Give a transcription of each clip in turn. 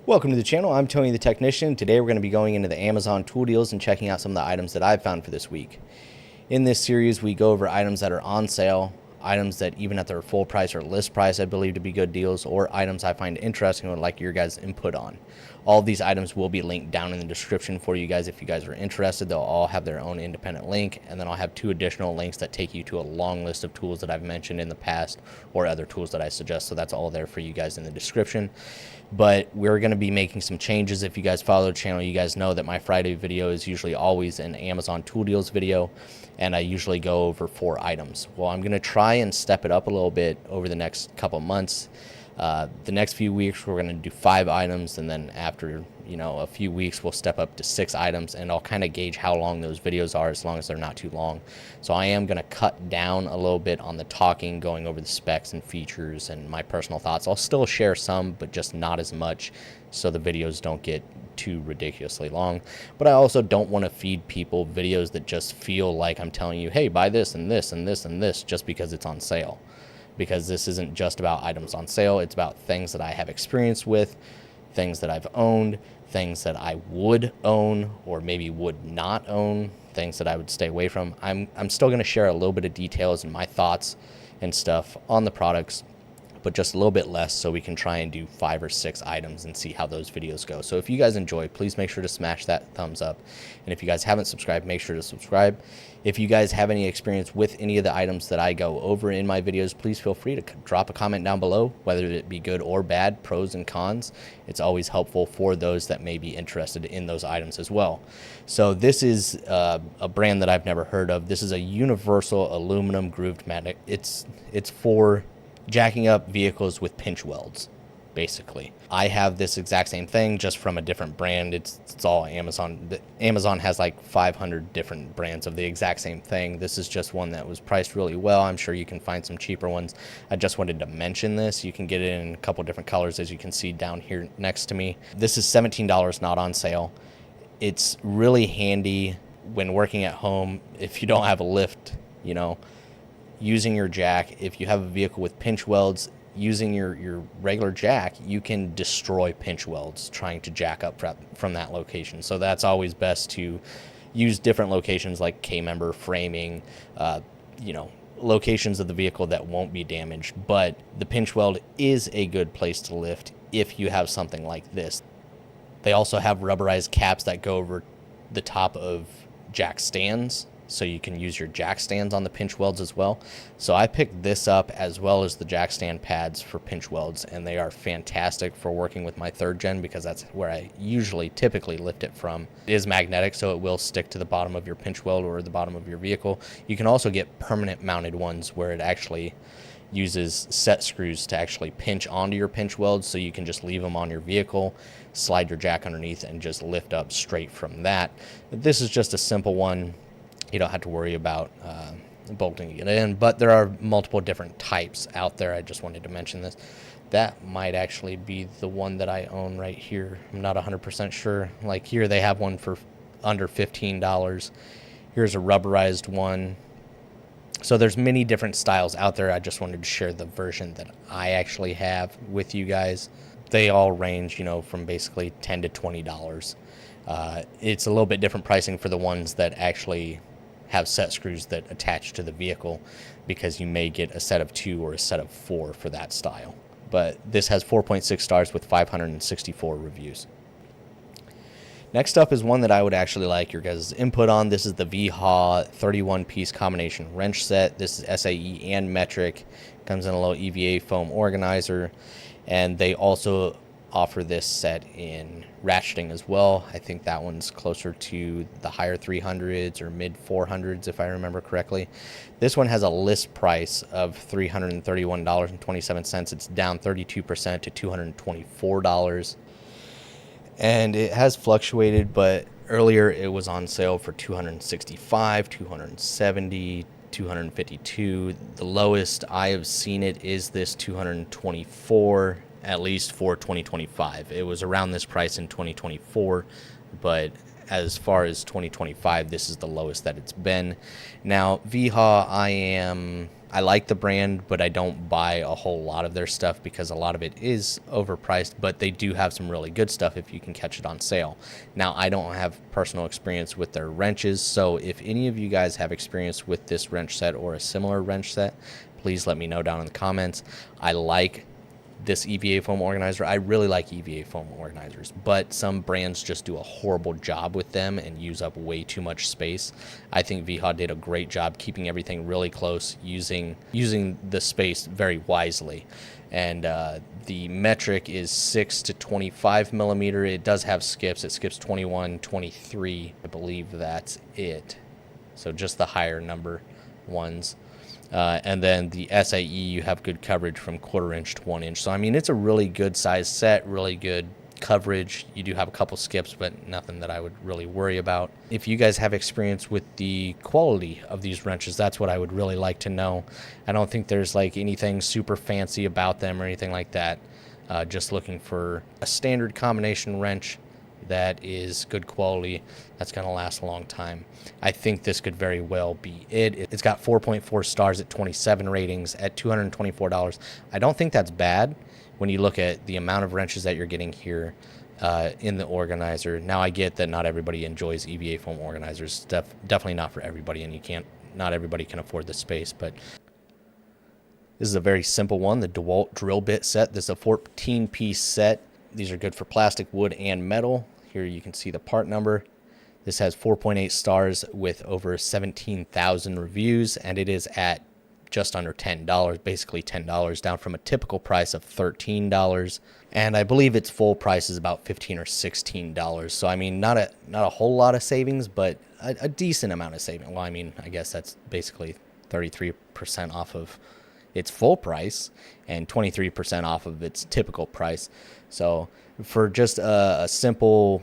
Welcome to the channel. I'm Tony the Technician. Today we're going to be going into the Amazon tool deals and checking out some of the items that I've found for this week. In this series, we go over items that are on sale, items that even at their full price or list price I believe to be good deals, or items I find interesting and would like your guys' input on. All of these items will be linked down in the description for you guys if you guys are interested. They'll all have their own independent link, and then I'll have two additional links that take you to a long list of tools that I've mentioned in the past or other tools that I suggest, so that's all there for you guys in the description. But we're going to be making some changes. If you guys follow the channel, you guys know that my Friday video is usually always an Amazon tool deals video, and I usually go over 4 items. Well, I'm going to try and step it up a little bit over the next couple months. The next few weeks we're going to do 5 items, and then after a few weeks we'll step up to 6 items, and I'll kind of gauge how long those videos are, as long as they're not too long. So I am going to cut down a little bit on the talking, going over the specs and features and my personal thoughts. I'll still share some, but just not as much, so the videos don't get too ridiculously long. But I also don't want to feed people videos that just feel like I'm telling you, hey, buy this and this and this and this just because it's on sale. Because this isn't just about items on sale, it's about things that I have experience with, things that I've owned, things that I would own or maybe would not own, things that I would stay away from. I'm still going to share a little bit of details and my thoughts and stuff on the products, but just a little bit less, so we can try and do 5 or 6 items and see how those videos go. So if you guys enjoy, please make sure to smash that thumbs up. And if you guys haven't subscribed, make sure to subscribe. If you guys have any experience with any of the items that I go over in my videos, please feel free to drop a comment down below, whether it be good or bad, pros and cons. It's always helpful for those that may be interested in those items as well. So this is a brand that I've never heard of. This is a universal aluminum grooved magnet. It's for jacking up vehicles with pinch welds, basically. I have this exact same thing, just from a different brand. It's all Amazon. Amazon has like 500 different brands of the exact same thing. This is just one that was priced really well. I'm sure you can find some cheaper ones. I just wanted to mention this. You can get it in a couple different colors, as you can see down here next to me. This is $17, not on sale. It's really handy when working at home. If you don't have a lift, using your jack, if you have a vehicle with pinch welds, using your regular jack, you can destroy pinch welds trying to jack up from that location. So that's always best to use different locations like K-member, framing, locations of the vehicle that won't be damaged. But the pinch weld is a good place to lift if you have something like this. They also have rubberized caps that go over the top of jack stands, so you can use your jack stands on the pinch welds as well. So I picked this up, as well as the jack stand pads for pinch welds, and they are fantastic for working with my 3rd gen, because that's where I typically lift it from. It is magnetic, so it will stick to the bottom of your pinch weld or the bottom of your vehicle. You can also get permanent mounted ones where it actually uses set screws to actually pinch onto your pinch welds, so you can just leave them on your vehicle, slide your jack underneath, and just lift up straight from that. But this is just a simple one. You don't have to worry about bolting it in, but there are multiple different types out there. I just wanted to mention this. That might actually be the one that I own right here. I'm not 100% sure. Like here, they have one for under $15. Here's a rubberized one. So there's many different styles out there. I just wanted to share the version that I actually have with you guys. They all range, from basically $10 to $20. It's a little bit different pricing for the ones that actually have set screws that attach to the vehicle, because you may get a set of 2 or a set of 4 for that style. But this has 4.6 stars with 564 reviews. Next up is one that I would actually like your guys' input on. This is the Wiha 31-piece combination wrench set. This is SAE and metric. Comes in a little EVA foam organizer, and they also offer this set in ratcheting as well. I think that one's closer to the higher 300s or mid 400s, if I remember correctly. This one has a list price of $331.27. It's down 32% to $224. And it has fluctuated, but earlier it was on sale for $265, $270, $252. The lowest I have seen it is this $224, at least for 2025. It was around this price in 2024, but as far as 2025, this is the lowest that it's been. Now, Wiha, I like the brand, but I don't buy a whole lot of their stuff because a lot of it is overpriced, but they do have some really good stuff if you can catch it on sale. Now, I don't have personal experience with their wrenches, so if any of you guys have experience with this wrench set or a similar wrench set, please let me know down in the comments. I like this EVA foam organizer. I really like EVA foam organizers, but some brands just do a horrible job with them and use up way too much space. I think Wiha did a great job keeping everything really close, using the space very wisely. And the metric is 6 to 25 millimeter. It does have skips. It skips 21, 23. I believe that's it. So just the higher number ones. And then the SAE, you have good coverage from 1/4 inch to 1 inch. So, I mean, it's a really good size set, really good coverage. You do have a couple skips, but nothing that I would really worry about. If you guys have experience with the quality of these wrenches, that's what I would really like to know. I don't think there's like anything super fancy about them or anything like that. Just looking for a standard combination wrench that is good quality, that's going to last a long time. I think this could very well be it. It's got 4.4 stars at 27 ratings at $224. I don't think that's bad when you look at the amount of wrenches that you're getting here in the organizer. Now, I get that not everybody enjoys EVA foam organizers. Definitely not for everybody, and not everybody can afford the space, but this is a very simple one, the DeWalt Drill Bit Set. This is a 14-piece set. These are good for plastic, wood, and metal. Here you can see the part number. This has 4.8 stars with over 17,000 reviews, and it is at just under $10, basically $10, down from a typical price of $13. And I believe its full price is about $15 or $16. So, I mean, not a whole lot of savings, but a decent amount of savings. Well, I mean, I guess that's basically 33% off of its full price and 23% off of its typical price. So for just a simple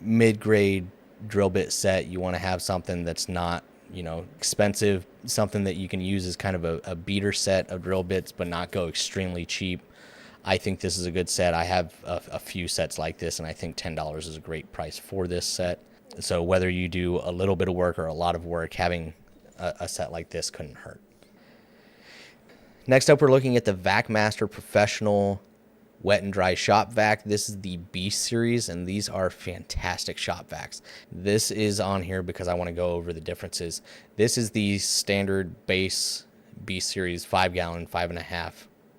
mid-grade drill bit set, you want to have something that's not, expensive, something that you can use as kind of a beater set of drill bits, but not go extremely cheap. I think this is a good set. I have a few sets like this, and I think $10 is a great price for this set. So whether you do a little bit of work or a lot of work, having a set like this couldn't hurt. Next up, we're looking at the VacMaster Professional Wet and Dry Shop Vac. This is the B Series, and these are fantastic shop vacs. This is on here because I want to go over the differences. This is the standard base B Series 5-gallon, 5.5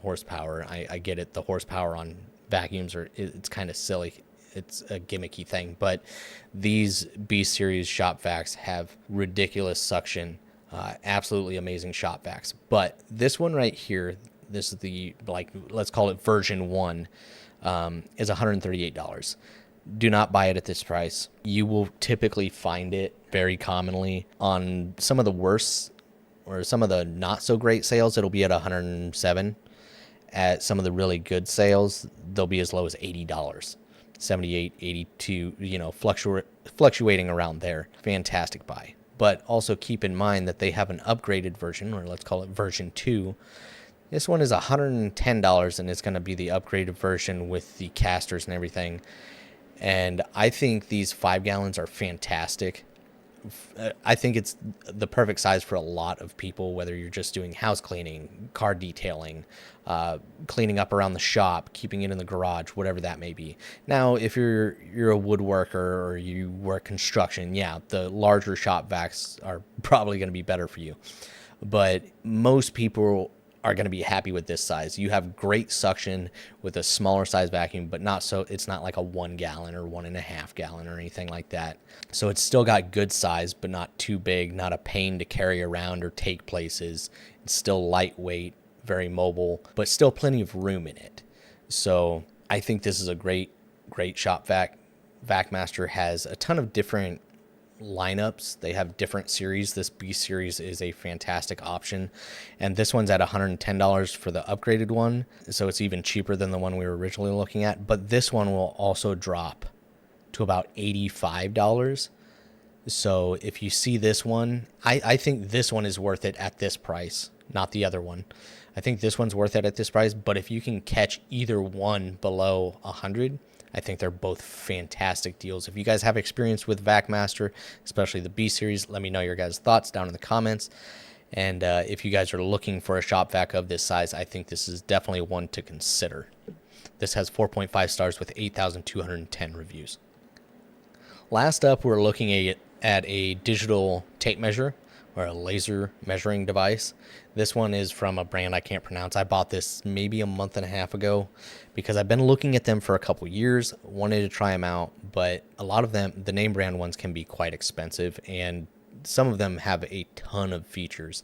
horsepower. I get it. The horsepower on vacuums it's kind of silly. It's a gimmicky thing, but these B Series shop vacs have ridiculous suction. Absolutely amazing shop vacs. But this one right here, this is the, let's call it version 1, is $138. Do not buy it at this price. You will typically find it very commonly on some of the worst or some of the not so great sales. It'll be at $107. At some of the really good sales, they'll be as low as $80, 78, 82, fluctuating around there. Fantastic buy. But also keep in mind that they have an upgraded version, or let's call it version 2. This one is $110, and it's going to be the upgraded version with the casters and everything. And I think these 5 gallons are fantastic. I think it's the perfect size for a lot of people, whether you're just doing house cleaning, car detailing, cleaning up around the shop, keeping it in the garage, whatever that may be. Now, if you're a woodworker or you work construction, yeah, the larger shop vacs are probably going to be better for you. But most people are going to be happy with this size. You have great suction with a smaller size vacuum, but it's not like a 1 gallon or 1.5 gallon or anything like that. So it's still got good size, but not too big, not a pain to carry around or take places. It's still lightweight, very mobile, but still plenty of room in it. So I think this is a great shop vac. VacMaster has a ton of different lineups. They have different series. This B Series is a fantastic option, and this one's at $110 for the upgraded one, so it's even cheaper than the one we were originally looking at. But this one will also drop to about $85. So if you see this one, I think this one is worth it at this price, not the other one. I think this one's worth it at this price, but if you can catch either one below 100, I think they're both fantastic deals. If you guys have experience with VacMaster, especially the B Series, let me know your guys' thoughts down in the comments. And if you guys are looking for a shop vac of this size, I think this is definitely one to consider. This has 4.5 stars with 8,210 reviews. Last up, we're looking at a digital tape measure or a laser measuring device. This one is from a brand I can't pronounce. I bought this maybe a month and a half ago because I've been looking at them for a couple years, wanted to try them out, but a lot of them, the name brand ones, can be quite expensive, and some of them have a ton of features.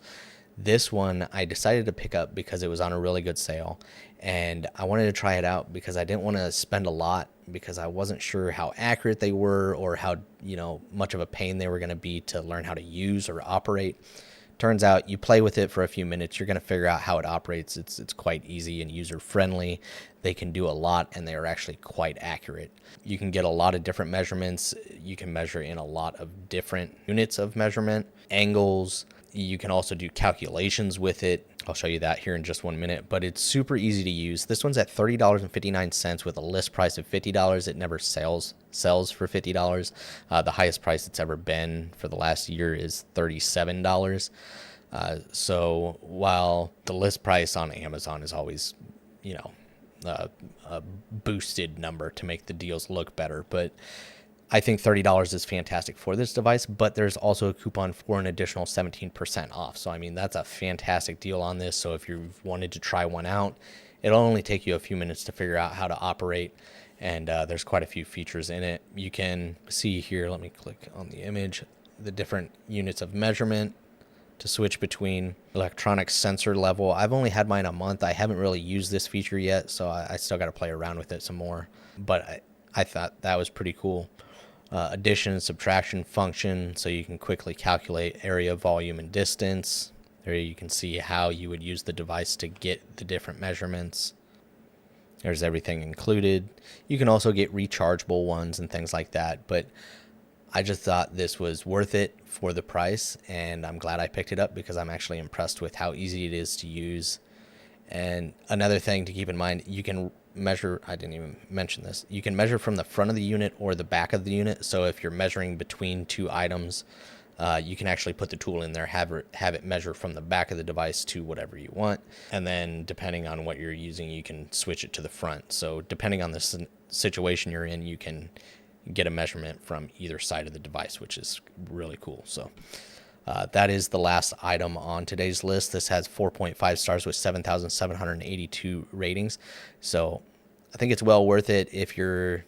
This one I decided to pick up because it was on a really good sale, and I wanted to try it out because I didn't want to spend a lot because I wasn't sure how accurate they were or how, much of a pain they were going to be to learn how to use or operate. Turns out you play with it for a few minutes, you're going to figure out how it operates. It's quite easy and user friendly. They can do a lot, and they are actually quite accurate. You can get a lot of different measurements. You can measure in a lot of different units of measurement, angles. You can also do calculations with it. I'll show you that here in just 1 minute, but it's super easy to use. This one's at $30.59 with a list price of $50. It never sells for $50. The highest price it's ever been for the last year is $37. So while the list price on Amazon is always, a boosted number to make the deals look better, but I think $30 is fantastic for this device, but there's also a coupon for an additional 17% off. So, I mean, that's a fantastic deal on this. So if you've wanted to try one out, it'll only take you a few minutes to figure out how to operate. And there's quite a few features in it. You can see here, let me click on the image, the different units of measurement to switch between electronic sensor level. I've only had mine a month. I haven't really used this feature yet, so I still got to play around with it some more. But I thought that was pretty cool. Addition and subtraction function, so you can quickly calculate area, volume, and distance. There you can see how you would use the device to get the different measurements. There's everything included. You can also get rechargeable ones and things like that, but I just thought this was worth it for the price, and I'm glad I picked it up because I'm actually impressed with how easy it is to use. And another thing to keep in mind, you can measure, I didn't even mention this, you can measure from the front of the unit or the back of the unit. So if you're measuring between two items, you can actually put the tool in there, have it measure from the back of the device to whatever you want. And then depending on what you're using, you can switch it to the front. So depending on the situation you're in, you can get a measurement from either side of the device, which is really cool. So that is the last item on today's list. This has 4.5 stars with 7,782 ratings. So I think it's well worth it if you're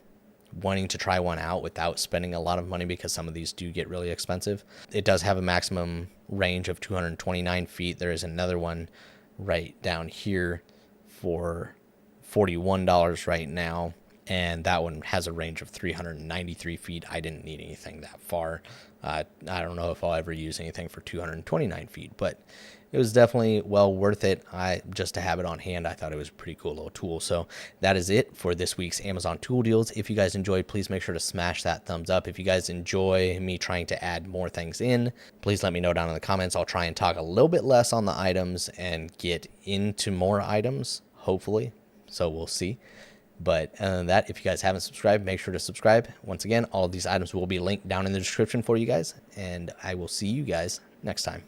wanting to try one out without spending a lot of money, because some of these do get really expensive. It does have a maximum range of 229 feet. There is another one right down here for $41 right now, and that one has a range of 393 feet. I didn't need anything that far. I don't know if I'll ever use anything for 229 feet, but it was definitely well worth it. Just to have it on hand, I thought it was a pretty cool little tool. So that is it for this week's Amazon tool deals. If you guys enjoyed, please make sure to smash that thumbs up. If you guys enjoy me trying to add more things in, please let me know down in the comments. I'll try and talk a little bit less on the items and get into more items, hopefully. So we'll see. But other than that, if you guys haven't subscribed, make sure to subscribe. Once again, all of these items will be linked down in the description for you guys, and I will see you guys next time.